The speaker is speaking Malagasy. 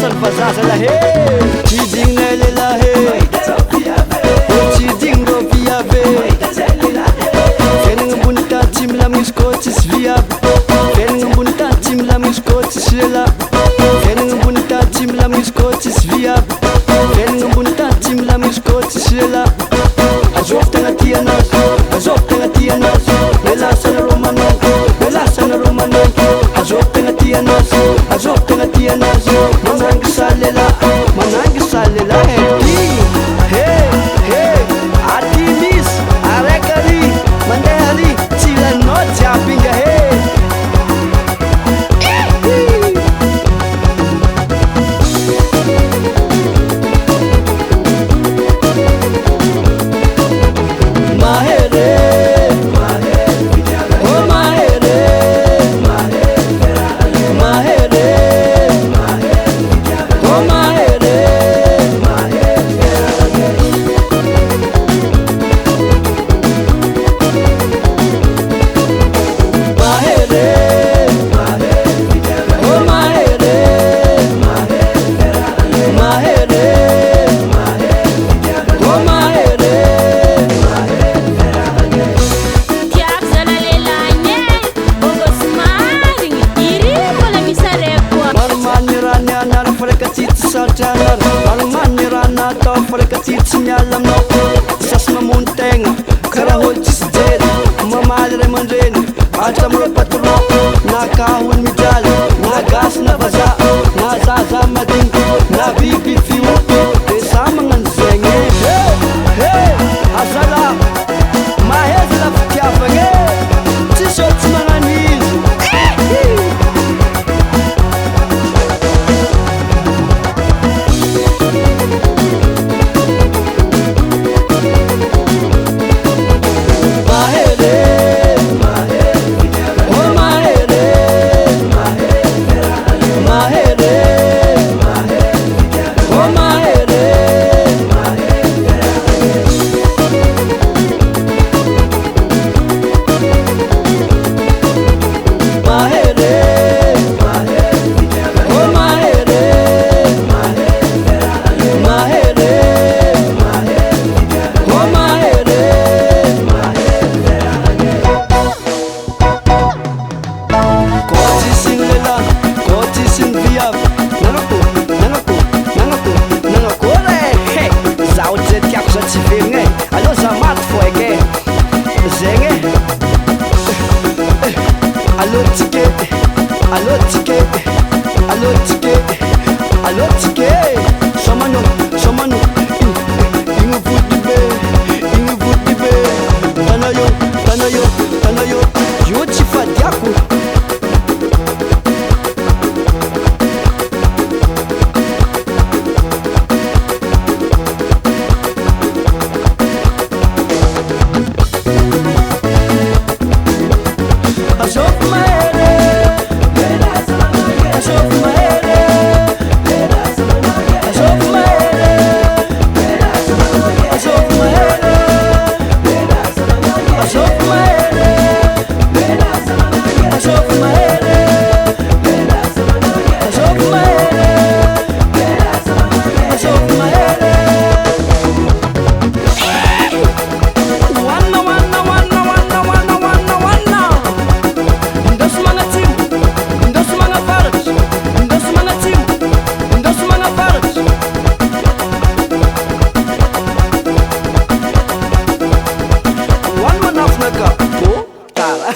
Lasan fazaza lahe Chijing nele lahe Chijing do viave Feneng bunta tim la miskotis viab Feneng bunta tim la miskotis lela Feneng bunta tim la miskotis viab Feneng bunta tim la miskotis lela Azok tanga tianas Azok tanga tianas Lela sana romanon Lela sana romanon Azok tanga tianas Azok tanga tianas Manang salela Manang salela Hey hey Artimis Arekari Mandehali Sila no japinga hey Almanirana to frekatit nyalam no sas mamunteng karahol cisjed mamadre mandren atam patro na kahun mijal na gas na baza na zaza mading na bibi fiu desa mangan senge hey asala mahez la fiafenge tisot manganiz Allo ticket, somano, ingu vuti be, tanayo, yo chifadiaku. One man of naka, oh, tala.